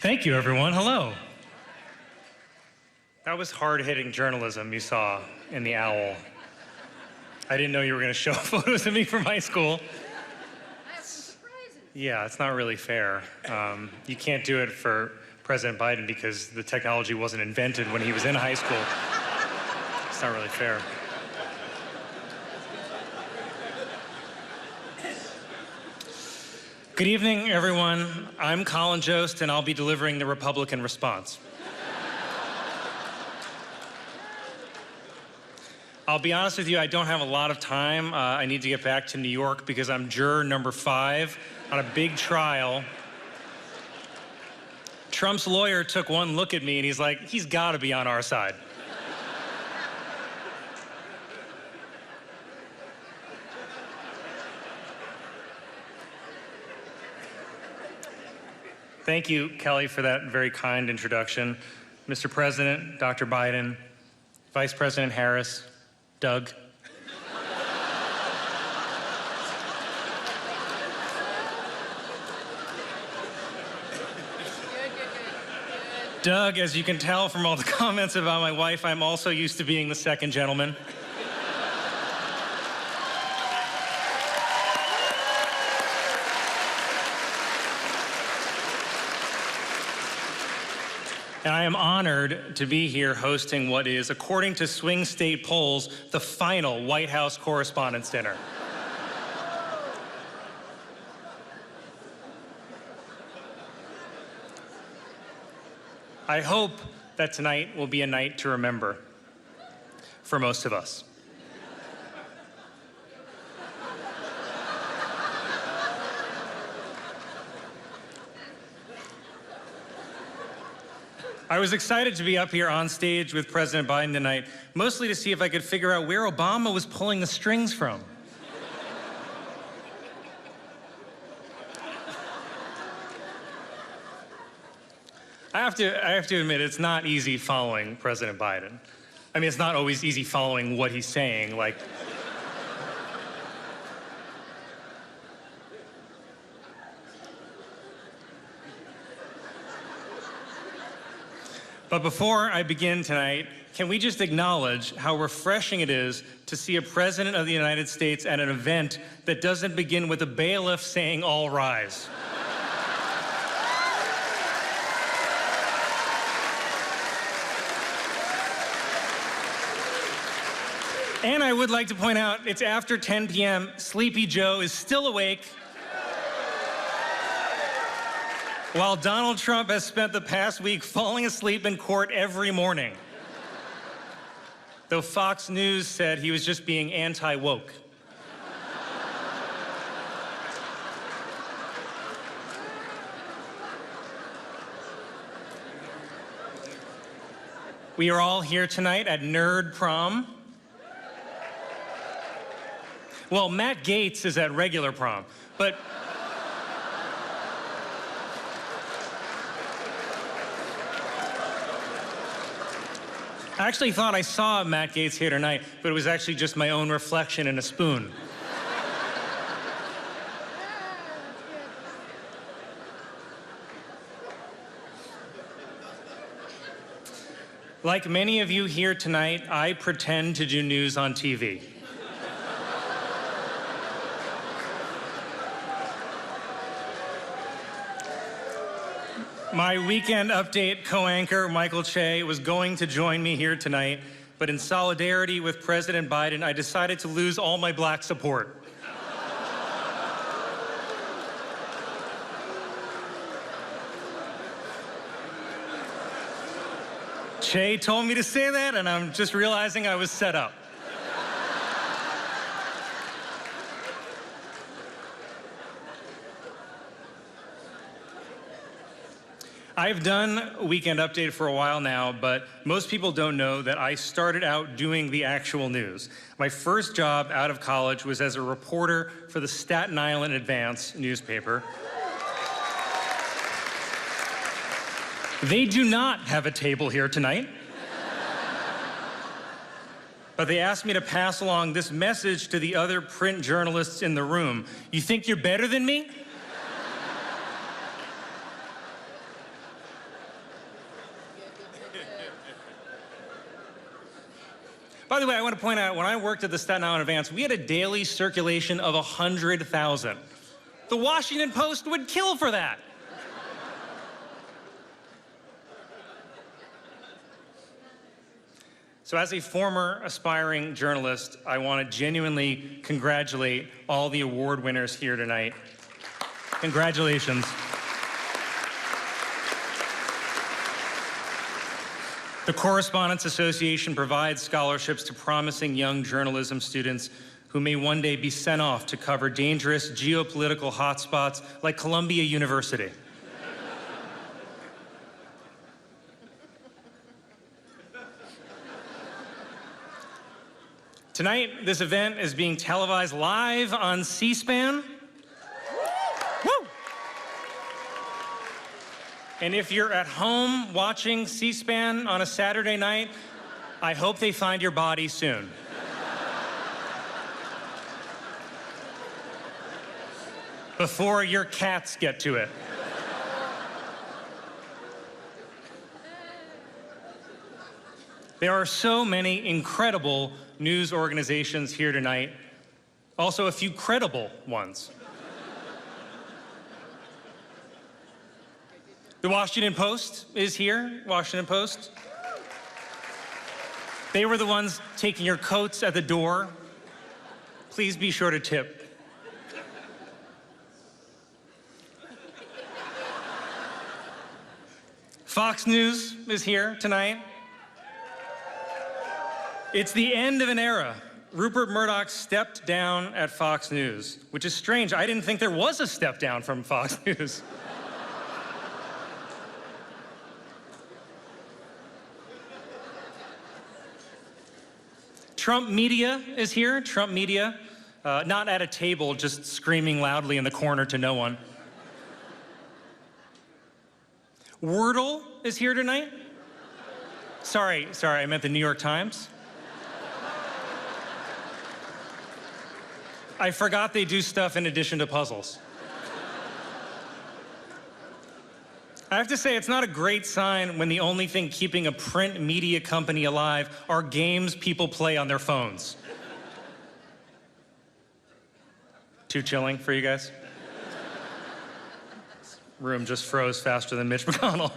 Thank you, everyone. Hello. That was hard-hitting journalism you saw in The Owl. I didn't know you were going to show photos of me from high school. I have some surprises. Yeah, it's not really fair. You can't do it for President Biden because the technology wasn't invented when he was in high school. It's not really fair. Good evening, everyone. I'm Colin Jost, and I'll be delivering the Republican response. I'll be honest with you, I don't have a lot of time. I need to get back to New York because I'm juror number 5 on a big trial. Trump's lawyer took one look at me and he's like, he's gotta be on our side. Thank you, Kelly, for that very kind introduction. Mr. President, Dr. Biden, Vice President Harris, Doug. Good. Doug, as you can tell from all the comments about my wife, I'm also used to being the second gentleman. And I am honored to be here hosting what is, according to swing state polls, the final White House Correspondents' Dinner. I hope that tonight will be a night to remember for most of us. I was excited to be up here on stage with President Biden tonight, mostly to see if I could figure out where Obama was pulling the strings from. I have to admit, it's not easy following President Biden. I mean, it's not always easy following what he's saying, like. But before I begin tonight, can we just acknowledge how refreshing it is to see a president of the United States at an event that doesn't begin with a bailiff saying, "All rise." And I would like to point out, it's after 10 p.m., Sleepy Joe is still awake, while Donald Trump has spent the past week falling asleep in court every morning. Though Fox News said he was just being anti-woke. We are all here tonight at Nerd Prom. Well, Matt Gaetz is at regular prom, but I actually thought I saw Matt Gaetz here tonight, but it was actually just my own reflection in a spoon. Like many of you here tonight, I pretend to do news on TV. My Weekend Update co-anchor, Michael Che, was going to join me here tonight, but in solidarity with President Biden, I decided to lose all my black support. Che told me to say that, and I'm just realizing I was set up. I've done Weekend Update for a while now, but most people don't know that I started out doing the actual news. My first job out of college was as a reporter for the Staten Island Advance newspaper. They do not have a table here tonight. But they asked me to pass along this message to the other print journalists in the room. You think you're better than me? By the way, I want to point out, when I worked at the Staten Island Advance, we had a daily circulation of 100,000. The Washington Post would kill for that. So as a former aspiring journalist, I want to genuinely congratulate all the award winners here tonight. Congratulations. The Correspondents Association provides scholarships to promising young journalism students who may one day be sent off to cover dangerous geopolitical hotspots like Columbia University. Tonight, this event is being televised live on C-SPAN. Woo! And if you're at home watching C-SPAN on a Saturday night, I hope they find your body soon. Before your cats get to it. There are so many incredible news organizations here tonight, also a few credible ones. The Washington Post is here, Washington Post. They were the ones taking your coats at the door. Please be sure to tip. Fox News is here tonight. It's the end of an era. Rupert Murdoch stepped down at Fox News, which is strange. I didn't think there was a step down from Fox News. Trump Media is here. Trump Media, not at a table, just screaming loudly in the corner to no one. Wordle is here tonight. Sorry, I meant the New York Times. I forgot they do stuff in addition to puzzles. I have to say, it's not a great sign when the only thing keeping a print media company alive are games people play on their phones. Too chilling for you guys? This room just froze faster than Mitch McConnell.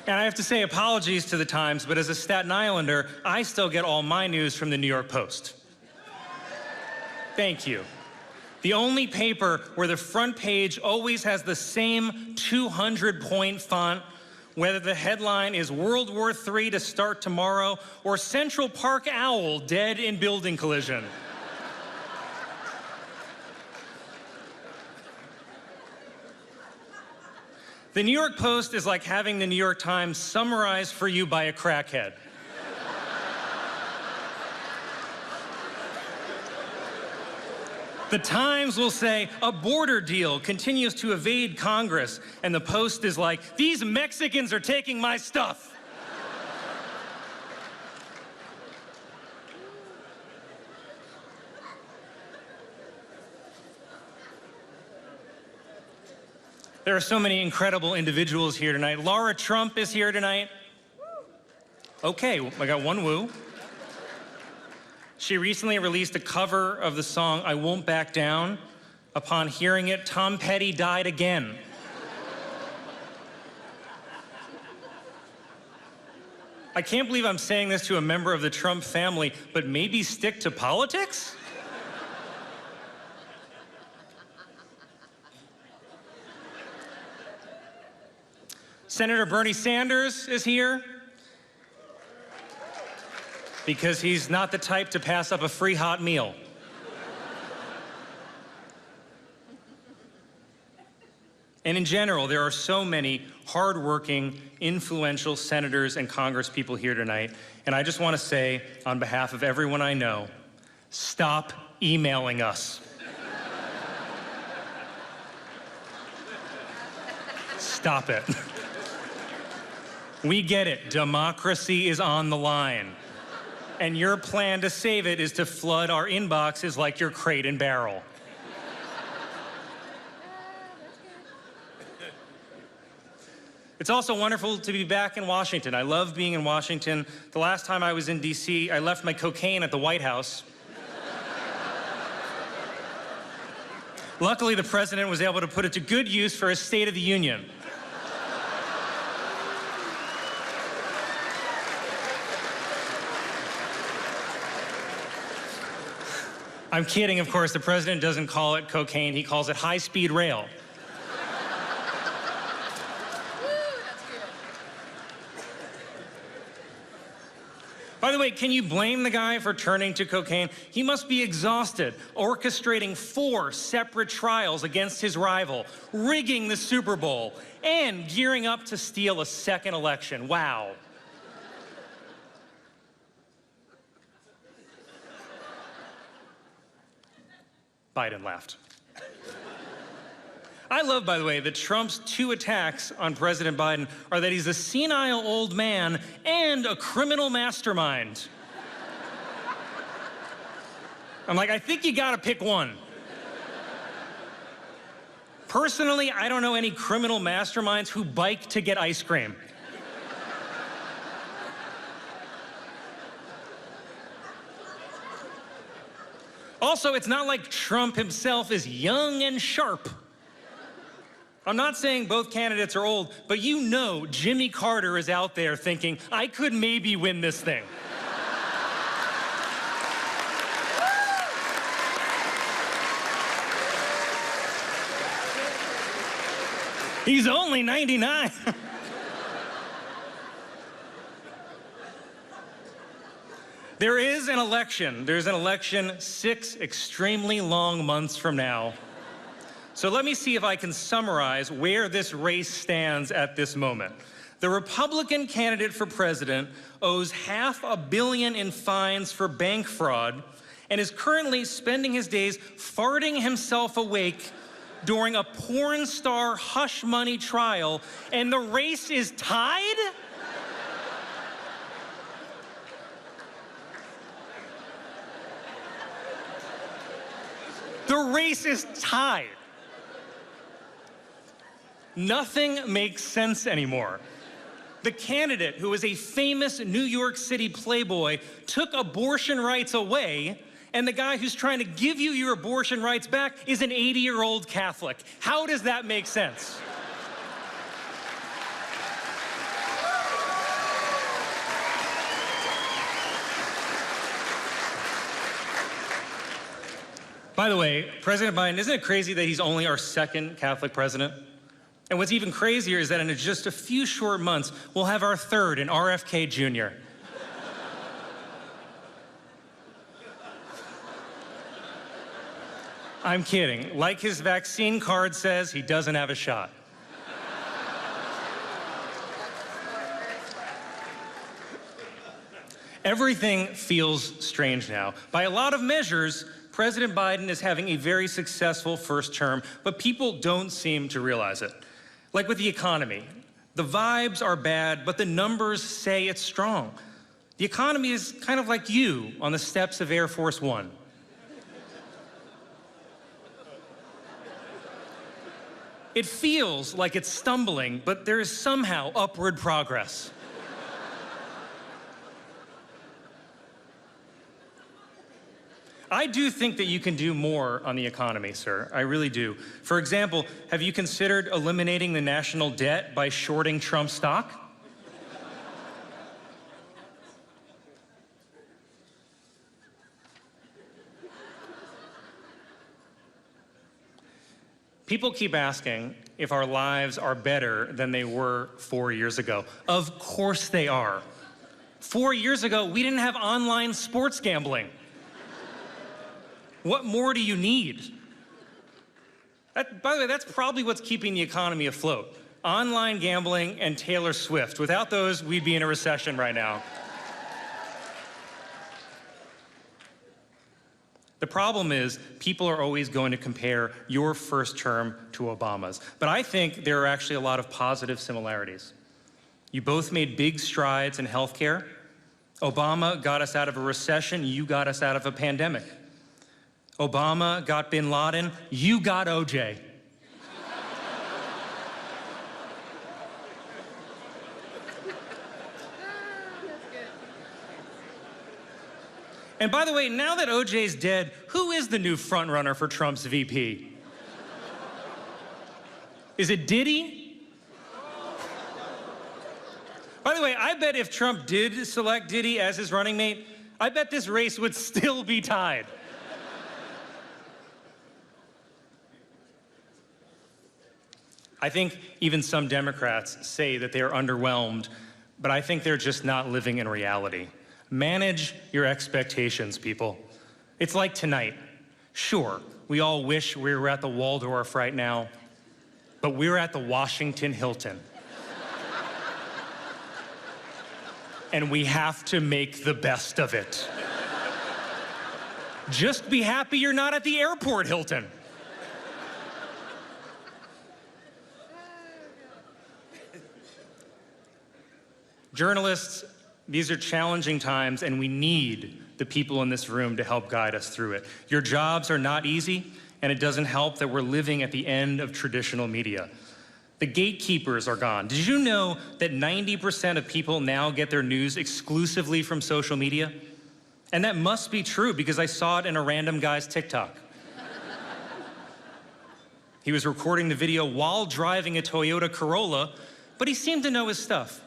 And I have to say, apologies to the Times, but as a Staten Islander, I still get all my news from the New York Post. Thank you. The only paper where the front page always has the same 200-point font, whether the headline is World War III to start tomorrow or Central Park owl dead in building collision. The New York Post is like having the New York Times summarized for you by a crackhead. The Times will say, a border deal continues to evade Congress, and the Post is like, these Mexicans are taking my stuff. There are so many incredible individuals here tonight. Laura Trump is here tonight. Okay, I got one woo. She recently released a cover of the song I Won't Back Down. Upon hearing it, Tom Petty died again. I can't believe I'm saying this to a member of the Trump family, but maybe stick to politics? Senator Bernie Sanders is here because he's not the type to pass up a free hot meal. And in general, there are so many hardworking, influential senators and congresspeople here tonight. And I just want to say, on behalf of everyone I know, stop emailing us. Stop it. We get it. Democracy is on the line. And your plan to save it is to flood our inboxes like your Crate and Barrel. It's also wonderful to be back in Washington. I love being in Washington. The last time I was in D.C., I left my cocaine at the White House. Luckily, the president was able to put it to good use for his State of the Union. I'm kidding, of course. The president doesn't call it cocaine. He calls it high-speed rail. By the way, can you blame the guy for turning to cocaine? He must be exhausted, orchestrating 4 separate trials against his rival, rigging the Super Bowl, and gearing up to steal a second election. Wow. Biden laughed. I love, by the way, that Trump's 2 attacks on President Biden are that he's a senile old man and a criminal mastermind. I'm like, I think you gotta pick one. Personally, I don't know any criminal masterminds who bike to get ice cream. Also, it's not like Trump himself is young and sharp. I'm not saying both candidates are old, but you know Jimmy Carter is out there thinking, I could maybe win this thing. He's only 99. There is an election. There's an election 6 extremely long months from now. So let me see if I can summarize where this race stands at this moment. The Republican candidate for president owes $500 million in fines for bank fraud and is currently spending his days farting himself awake during a porn star hush money trial, and the race is tied? The race is tied. Nothing makes sense anymore. The candidate, who is a famous New York City playboy, took abortion rights away, and the guy who's trying to give you your abortion rights back is an 80-year-old Catholic. How does that make sense? By the way, President Biden, isn't it crazy that he's only our 2nd Catholic president? And what's even crazier is that in just a few short months, we'll have our 3rd in RFK Jr. I'm kidding. Like his vaccine card says, he doesn't have a shot. Everything feels strange now. By a lot of measures, President Biden is having a very successful first term, but people don't seem to realize it. Like with the economy, the vibes are bad, but the numbers say it's strong. The economy is kind of like you on the steps of Air Force One. It feels like it's stumbling, but there is somehow upward progress. I do think that you can do more on the economy, sir. I really do. For example, have you considered eliminating the national debt by shorting Trump stock? People keep asking if our lives are better than they were 4 years ago. Of course they are. 4 years ago, we didn't have online sports gambling. What more do you need? By the way, that's probably what's keeping the economy afloat. Online gambling and Taylor Swift. Without those, we'd be in a recession right now. The problem is, people are always going to compare your first term to Obama's. But I think there are actually a lot of positive similarities. You both made big strides in healthcare. Obama got us out of a recession. You got us out of a pandemic. Obama got bin Laden. You got OJ. And by the way, now that OJ's dead, who is the new frontrunner for Trump's VP? Is it Diddy? By the way, I bet if Trump did select Diddy as his running mate, I bet this race would still be tied. I think even some Democrats say that they are underwhelmed, but I think they're just not living in reality. Manage your expectations, people. It's like tonight. Sure, we all wish we were at the Waldorf right now, but we're at the Washington Hilton. And we have to make the best of it. Just be happy you're not at the airport Hilton. Journalists, these are challenging times, and we need the people in this room to help guide us through it. Your jobs are not easy, and it doesn't help that we're living at the end of traditional media. The gatekeepers are gone. Did you know that 90% of people now get their news exclusively from social media? And that must be true because I saw it in a random guy's TikTok. He was recording the video while driving a Toyota Corolla, but he seemed to know his stuff.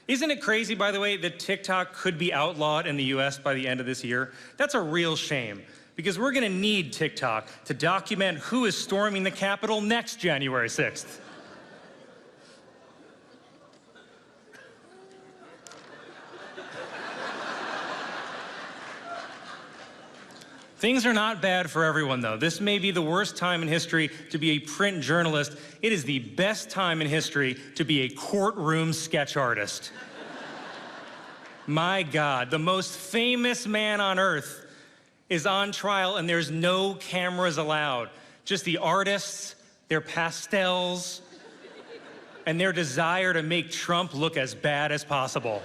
Isn't it crazy, by the way, that TikTok could be outlawed in the US by the end of this year? That's a real shame, because we're gonna need TikTok to document who is storming the Capitol next January 6th. Things are not bad for everyone, though. This may be the worst time in history to be a print journalist. It is the best time in history to be a courtroom sketch artist. My God, the most famous man on earth is on trial, and there's no cameras allowed. Just the artists, their pastels, and their desire to make Trump look as bad as possible.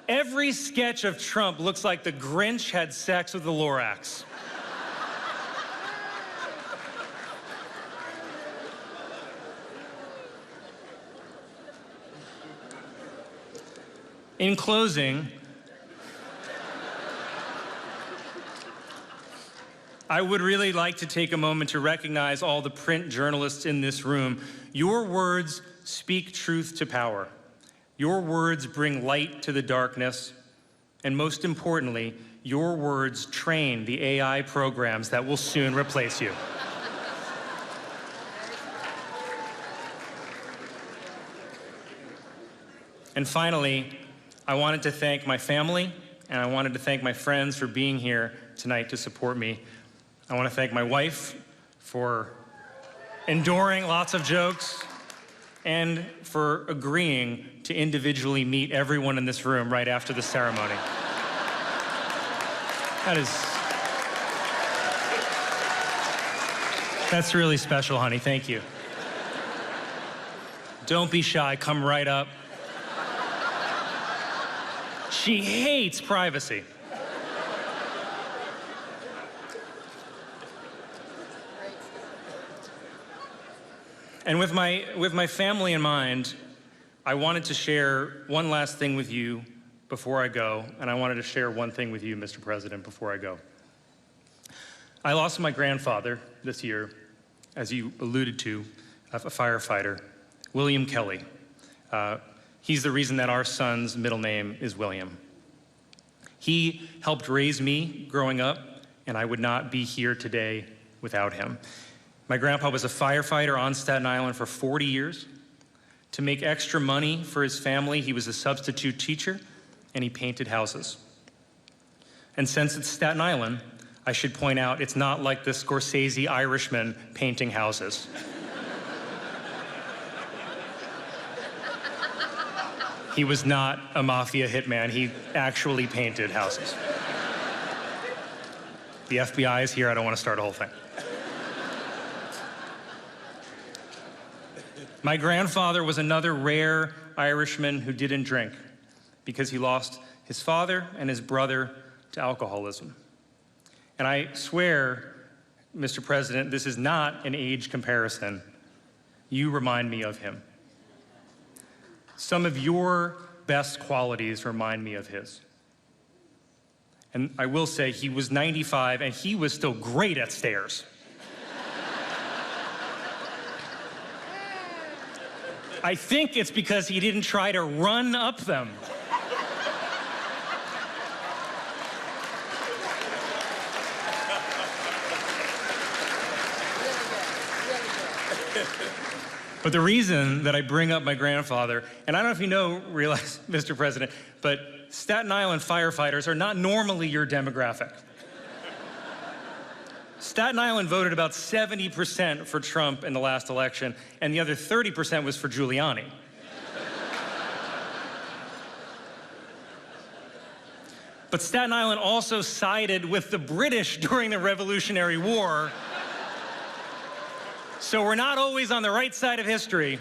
Every sketch of Trump looks like the Grinch had sex with the Lorax. In closing, I would really like to take a moment to recognize all the print journalists in this room. Your words speak truth to power. Your words bring light to the darkness, and most importantly, your words train the AI programs that will soon replace you. And finally, I wanted to thank my family, and I wanted to thank my friends for being here tonight to support me. I want to thank my wife for enduring lots of jokes, and for agreeing to individually meet everyone in this room right after the ceremony. That's really special, honey. Thank you. Don't be shy. Come right up. She hates privacy. And with my family in mind, I wanted to share one last thing with you before I go, and I wanted to share one thing with you, Mr. President, before I go. I lost my grandfather this year, as you alluded to, a firefighter, William Kelly. He's the reason that our son's middle name is William. He helped raise me growing up, and I would not be here today without him. My grandpa was a firefighter on Staten Island for 40 years. To make extra money for his family, he was a substitute teacher, and he painted houses. And since it's Staten Island, I should point out it's not like the Scorsese Irishman painting houses. He was not a mafia hitman. He actually painted houses. The FBI is here. I don't want to start a whole thing. My grandfather was another rare Irishman who didn't drink because he lost his father and his brother to alcoholism. And I swear, Mr. President, this is not an age comparison. You remind me of him. Some of your best qualities remind me of his. And I will say, he was 95 and he was still great at stairs. I think it's because he didn't try to run up them. But the reason that I bring up my grandfather, and I don't know if you realize, Mr. President, but Staten Island firefighters are not normally your demographic. Staten Island voted about 70% for Trump in the last election, and the other 30% was for Giuliani. But Staten Island also sided with the British during the Revolutionary War. So we're not always on the right side of history.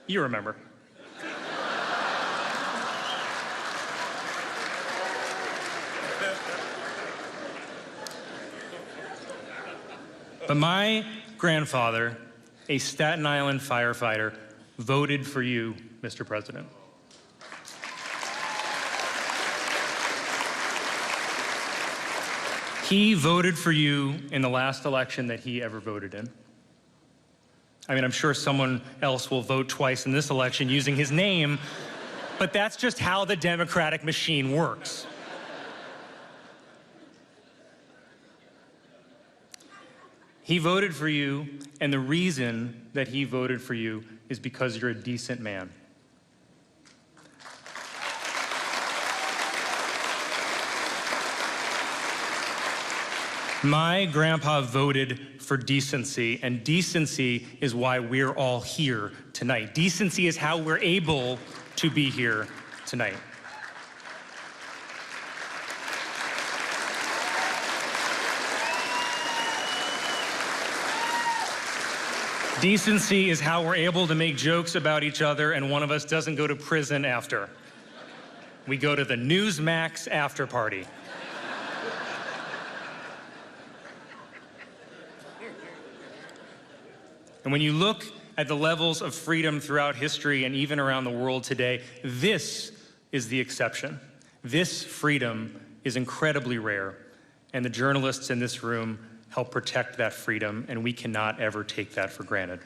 You remember. But my grandfather, a Staten Island firefighter, voted for you, Mr. President. He voted for you in the last election that he ever voted in. I mean, I'm sure someone else will vote twice in this election using his name, but that's just how the democratic machine works. He voted for you, and the reason that he voted for you is because you're a decent man. My grandpa voted for decency, and decency is why we're all here tonight. Decency is how we're able to be here tonight. Decency is how we're able to make jokes about each other and one of us doesn't go to prison after. We go to the Newsmax after party. And when you look at the levels of freedom throughout history and even around the world today, this is the exception. This freedom is incredibly rare, and the journalists in this room help protect that freedom, and we cannot ever take that for granted.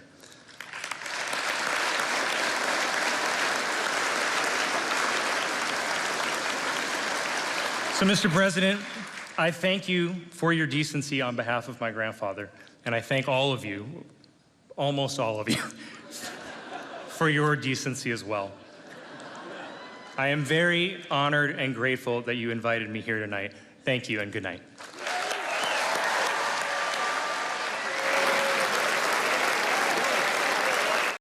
So, Mr. President, I thank you for your decency on behalf of my grandfather, and I thank all of you, almost all of you, for your decency as well. I am very honored and grateful that you invited me here tonight. Thank you and good night.